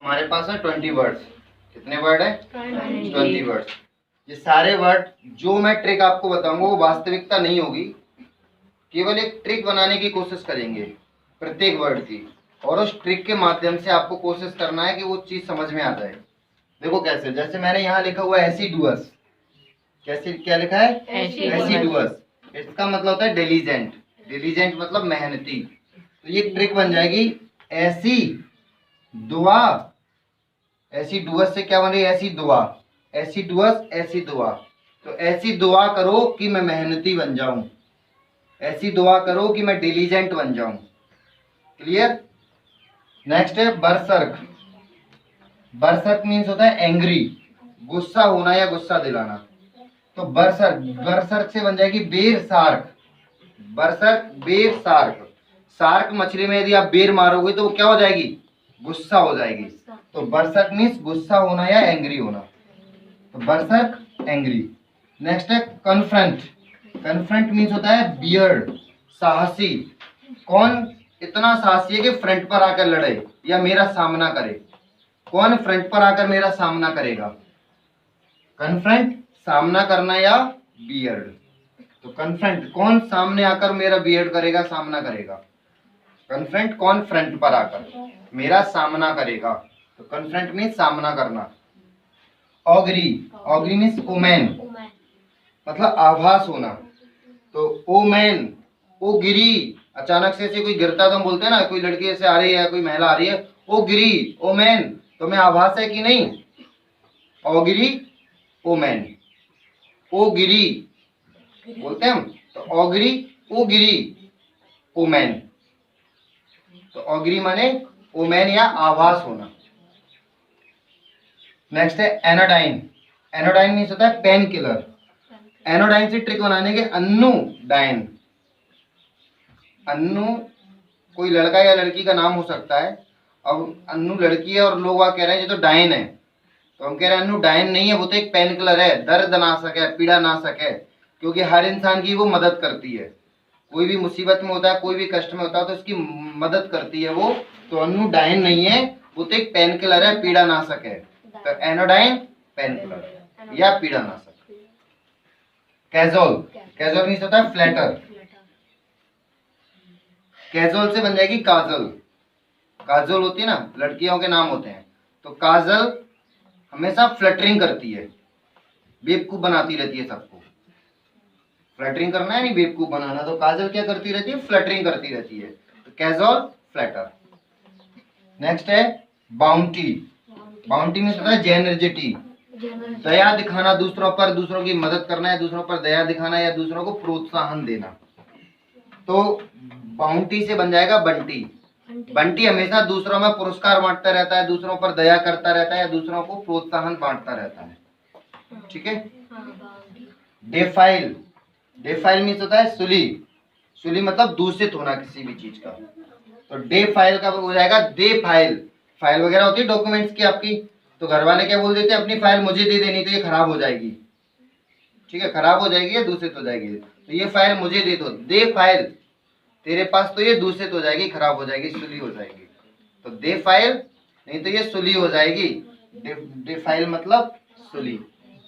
हमारे पास है 20 वर्ड्स। कितने वर्ड है? 20 वर्ड्स। ये सारे वर्ड जो मैं ट्रिक आपको बताऊंगा वो वास्तविकता नहीं होगी, केवल एक ट्रिक बनाने की कोशिश करेंगे प्रत्येक वर्ड की, और उस ट्रिक के माध्यम से आपको कोशिश करना है कि वो चीज समझ में आ जाए। देखो कैसे, जैसे मैंने यहाँ लिखा हुआ है एसिडुअस। कैसे, क्या लिखा है? एसिडुअस। इसका मतलब होता है डिलीजेंट। डिलीजेंट मतलब मेहनती। तो ये ट्रिक बन जाएगी ऐसी दुआ। ऐसी डुअस से क्या बन रही है? ऐसी दुआ। ऐसी डुअस, ऐसी दुआ। तो ऐसी दुआ करो कि मैं मेहनती बन जाऊं, ऐसी दुआ करो कि मैं डिलीजेंट बन जाऊं। क्लियर? नेक्स्ट है बरसर्क। बरसर्क मीन्स होता है एंग्री, गुस्सा होना या गुस्सा दिलाना। तो बरसर्क, बरसर्क से बन जाएगी बेर सार्क। बरसर्क, बेर सार्क। सार्क मछली में यदि आप बेर मारोगे तो वो क्या हो जाएगी? गुस्सा हो जाएगी। तो बरसर्क मीन्स गुस्सा होना या एंग्री होना। तो बरसर्क एंग्री। नेक्स्ट है कन्फ्रंट। कन्फ्रंट मीन्स होता है बियर्ड, साहसी। कौन इतना साहसी है कि फ्रंट पर आकर लड़े या मेरा सामना करे? कौन फ्रंट पर आकर मेरा सामना करेगा? कन्फ्रंट, सामना करना या बियर्ड। तो कन्फ्रंट, कौन सामने आकर मेरा बियर्ड करेगा, सामना करेगा। कन्फ्रंट, कौन फ्रंट पर आकर मेरा सामना करेगा। तो कन्फ्रंट मीन्स सामना करना। ऑगरी, ऑगरी मीन्स ओमैन, मतलब आभास होना। तो ओमैन, ओ गिरी, अचानक से कोई गिरता तो हम बोलते हैं ना, कोई लड़की ऐसे आ रही है, कोई महिला आ रही है, ओ गिरी, ओमैन, तो मैं आभास है कि नहीं? Augury, woman. ओ गिरी बोलते हैं हम, तो ऑगरी, ओ गिरी, ओमैन। तो ऑगरी माने ओमैन या आभास होना। नेक्स्ट है एनोडाइन। एनोडाइन मीन्स होता है पेन किलर। एनोडाइन से ट्रिक बनाने के अन्नू डाइन। अन्नू कोई लड़का या लड़की का नाम हो सकता है। अब अन्नू लड़की है और लोग वहां कह रहे हैं ये तो डाइन है, तो हम कह रहे हैं अन्नू डाइन नहीं है, वो तो एक पेन किलर है, दर्द ना सके, पीड़ा ना सके, क्योंकि हर इंसान की वो मदद करती है। कोई भी मुसीबत में होता है, कोई भी कष्ट में होता है तो उसकी मदद करती है वो। तो अन्नू डाइन नहीं है, वो तो एक पेन किलर है, पीड़ा ना सके। तो एनोडाइन पेन किलर या पीड़ा ना सके। कैजोल, कैजोल मीन्स होता है फ्लैटर। कैजोल से बन जाएगी काजल। काजल होती है ना, लड़कियों के नाम होते हैं। तो काजल हमेशा फ्लटरिंग करती है, बेवकूफ बनाती रहती है सबको। फ्लटरिंग करना है नहीं, बेवकूफ बनाना। तो काजल क्या करती रहती है? फ्लटरिंग करती रहती है। तो कैजोल फ्लैटर। नेक्स्ट है बाउंटी। बाउंटी में होता है जेनरजिटी, दया दिखाना दूसरों पर, दूसरों की मदद करना है, दूसरों पर दया दिखाना या दूसरों को प्रोत्साहन देना। तो बाउंटी से बन जाएगा बंटी। बंटी हमेशा दूसरों में पुरस्कार बांटता रहता है, दूसरों पर दया करता रहता है, दूसरों को प्रोत्साहन बांटता रहता है। ठीक है। डेफाइल, डेफाइल मीन्स होता है सुली। सुली मतलब दूषित होना किसी भी चीज का। तो डे फाइल का हो जाएगा दे फाइल। फाइल वगैरह होती है डॉक्यूमेंट्स की आपकी, तो घर वाले क्या बोल देते हैं? अपनी फाइल मुझे दे देनी, तो ये खराब हो जाएगी। ठीक है, खराब हो जाएगी या दूषित हो जाएगी, तो ये फाइल मुझे दे दो, दे फाइल तेरे पास, तो ये दूषित हो जाएगी, खराब हो जाएगी, सुली हो जाएगी। तो दे फाइल नहीं तो ये सुली हो जाएगी। दे फाइल मतलब सुली,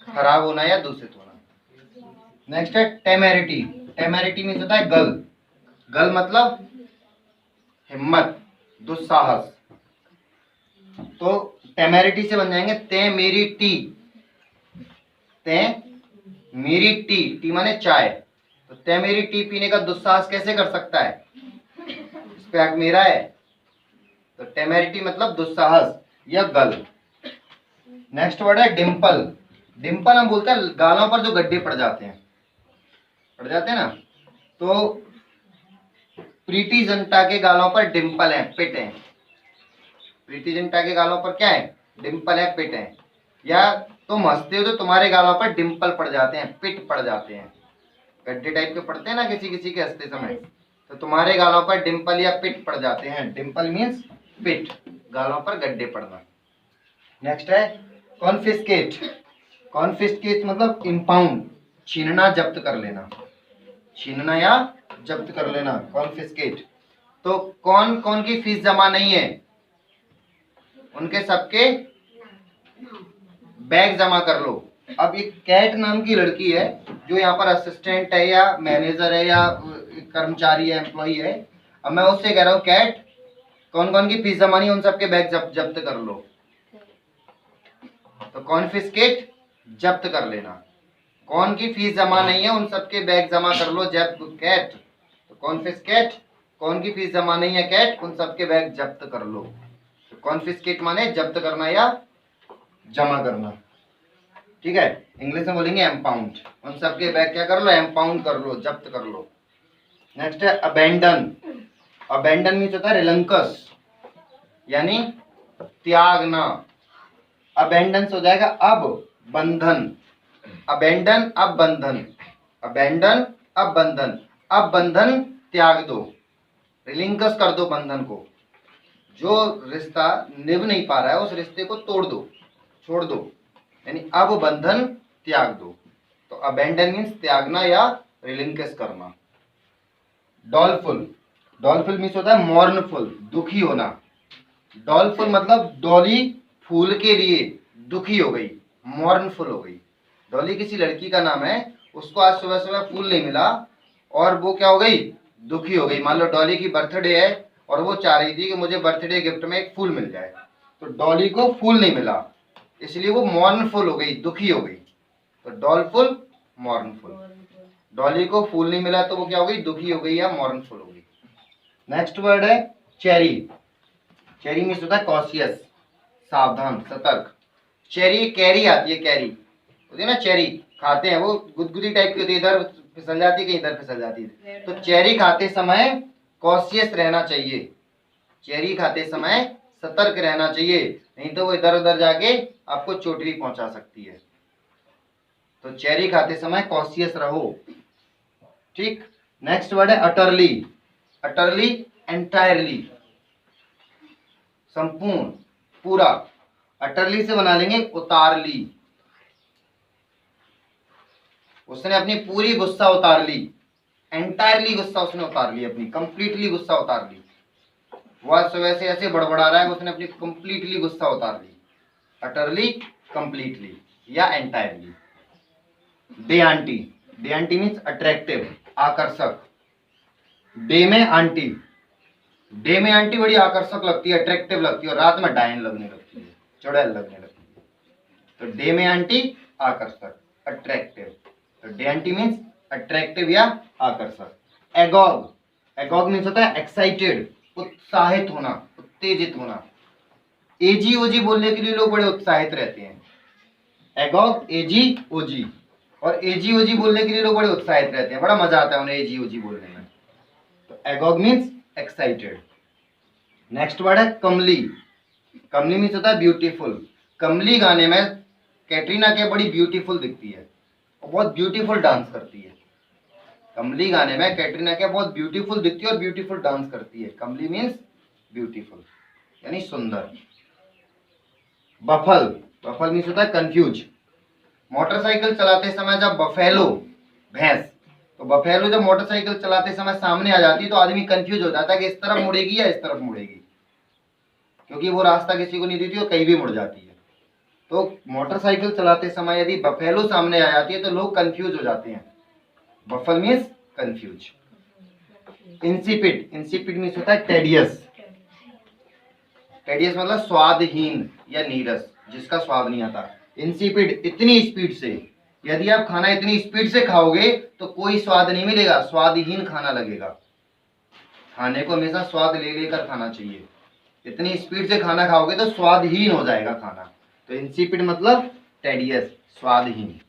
खराब होना या दूषित होना। नेक्स्ट है टेमेरिटी। टेमेरिटी मीन्स होता है गल। गल मतलब हिम्मत, दुस्साहस। तो टेमेरिटी से बन जाएंगे ते मेरी टी। ते मेरी टी, टी माने चाय। तो ते मेरी टी पीने का दुस्साहस कैसे कर सकता है? इस पे हक मेरा है। तो टेमेरिटी मतलब दुस्साहस या गल। नेक्स्ट वर्ड है डिम्पल। डिम्पल हम बोलते हैं गालों पर जो गड्ढे पड़ जाते हैं, पड़ जाते हैं ना। तो प्रीति जिंटा के गालों पर डिम्पल है, पिट है। प्रीति जिंटा के गालों पर क्या है? डिम्पल है, पिट है। या तुम हंसते हो तो तुम्हारे गालों पर डिम्पल पड़ जाते हैं, पिट पड़ जाते हैं। गड्ढे टाइप के पड़ते हैं ना किसी किसी के हंसते समय, तो तुम्हारे गालों पर डिम्पल या पिट पड़ जाते हैं। डिम्पल मीन्स पिट, गालों पर गड्ढे पड़ना। नेक्स्ट है कॉन्फिस्केट। कॉन्फिस्केट मतलब इम्पाउंड, छीनना, जब्त कर लेना। छीनना या जब्त कर लेना, कॉन्फिस्केट। तो कौन कौन की फीस जमा नहीं है? उनके सबके बैग जमा कर लो। अब एक कैट नाम की लड़की है जो यहाँ पर असिस्टेंट है या मैनेजर है या कर्मचारी है, एम्प्लॉई है। अब मैं उससे कह रहा हूँ कैट कौन कौन की फीस जमानी है उन सबके बैग जब्त कर लो। तो कॉन्फिस्केट जब्त कर लेना। कौन की फीस जमा नहीं है उन सबके बैग जमा कर लो जब्त कैट। तो कॉन्फिस्केट कौन की फीस जमा नहीं है कैट उन सबके बैग जब्त कर लो। तो कॉन्फिस्केट माने जब्त करना या जमा करना। ठीक है, इंग्लिश में बोलेंगे एम्पाउंड। उन सबके बैग क्या कर लो, एम्पाउंड कर लो, जब्त कर लो। नेक्स्ट है अबेंडन। अबेंडन मीन्स होता है रिलंकस यानी त्यागना। अबेंडन हो जाएगा अब बंधन। अबेंडन अब बंधन, अबेंडन अब बंधन। अब बंधन त्याग दो, रिलिंकस कर दो बंधन को। जो रिश्ता निभ नहीं पा रहा है उस रिश्ते को तोड़ दो, छोड़ दो, यानी अब बंधन त्याग दो। तो अबेंडन मीन्स त्यागना या रिलिंकस करना। डॉलफुल। डॉलफुल मीन्स होता है मॉर्नफुल, दुखी होना। डॉलफुल मतलब डॉली फूल के लिए दुखी हो गई, मॉर्नफुल हो गई। डॉली किसी लड़की का नाम है, उसको आज सुबह सुबह फूल नहीं मिला और वो क्या हो गई, दुखी हो गई। मान लो डॉली की बर्थडे है और वो चाह रही थी कि मुझे बर्थडे गिफ्ट में एक फूल मिल जाए, तो डॉली को फूल नहीं मिला इसलिए वो मॉर्नफुल हो गई, दुखी हो गई। तो डॉलफुल मॉर्नफुल। डॉली को फूल नहीं मिला तो वो क्या हो गई, दुखी हो गई या मॉर्नफुल हो गई। नेक्स्ट वर्ड है चेरी। चेरी मीन्स होता है कॉशियस, सावधान, सतर्क। चेरी कैरी आती है, कैरी होती है ना, चेरी खाते हैं वो गुदगुदी टाइप की होती है, इधर फिसल जाती है कहीं इधर फिसल जाती है। तो चेरी खाते समय कॉशियस रहना चाहिए, चेरी खाते समय सतर्क रहना चाहिए, नहीं तो वो इधर उधर जाके आपको चोट भी पहुंचा सकती है। तो चेरी खाते समय कॉशियस रहो। ठीक। नेक्स्ट वर्ड है अटरली। अटरली एंटायरली, संपूर्ण, पूरा। अटरली से बना लेंगे उतारली, उसने अपनी पूरी गुस्सा उतार ली। एंटायरली गुस्सा उसने उतार ली, अपनी कंप्लीटली गुस्सा उतार ली। वह सुबह से ऐसे बड़बड़ा रहा है, उसने अपनी कंप्लीटली गुस्सा उतार ली। अटरली, कंप्लीटली या entirely. Day aunty. Day aunty means attractive, आकर्षक। डे में आंटी, डे में आंटी बड़ी आकर्षक लगती है, अट्रैक्टिव लगती है, और रात में डायन लगने लगती है, चुड़ैल लगने लगती है। तो डे में आंटी आकर्षक, अट्रैक्टिव। तो डे आंटी मीन्स अट्रैक्टिव या आकर्षक। एगॉग। एगॉग मीन्स होता है एक्साइटेड, उत्साहित होना, उत्तेजित होना। एजी ओजी बोलने के लिए लोग बड़े उत्साहित रहते हैं। एगॉग, एजी ओजी, और एजी ओजी बोलने के लिए लोग बड़े उत्साहित रहते हैं, बड़ा मजा आता है उन्हें एजी ओजी बोलने में। तो एगॉग मीन्स एक्साइटेड। नेक्स्ट वर्ड है कमली। कमली मीन्स होता है ब्यूटीफुल। कमली गाने में कैटरीना कैफ बड़ी ब्यूटीफुल दिखती है और बहुत ब्यूटीफुल डांस करती है। कमली गाने में कैटरीना कैफ बहुत ब्यूटीफुल दिखती है और ब्यूटीफुल डांस करती है। कमली मीन्स ब्यूटीफुल यानी सुंदर। बफल। बफल मीन्स होता है कंफ्यूज। मोटरसाइकिल चलाते समय जब बफेलो, भैंस, तो बफेलो जब मोटरसाइकिल चलाते समय सामने आ जाती है तो आदमी कंफ्यूज हो जाता है कि इस तरफ मुड़ेगी या इस तरफ मुड़ेगी, क्योंकि वो रास्ता किसी को नहीं देती और कहीं भी मुड़ जाती है। तो मोटरसाइकिल चलाते समय यदि बफेलो सामने आ जाती है तो लोग कंफ्यूज हो जाते हैं। Baffle means confuse. Insipid. Insipid means होता है टेडियस। टेडियस मतलब स्वादहीन या नीरस, जिसका स्वाद नहीं आता। इंसिपिड, इतनी स्पीड से, यदि आप खाना इतनी स्पीड से खाओगे तो कोई स्वाद नहीं मिलेगा, स्वादहीन खाना लगेगा। खाने को हमेशा स्वाद ले लेकर खाना चाहिए। इतनी स्पीड से खाना खाओगे तो स्वादहीन हो जाएगा खाना। तो इंसिपिड मतलब टेडियस, स्वादहीन।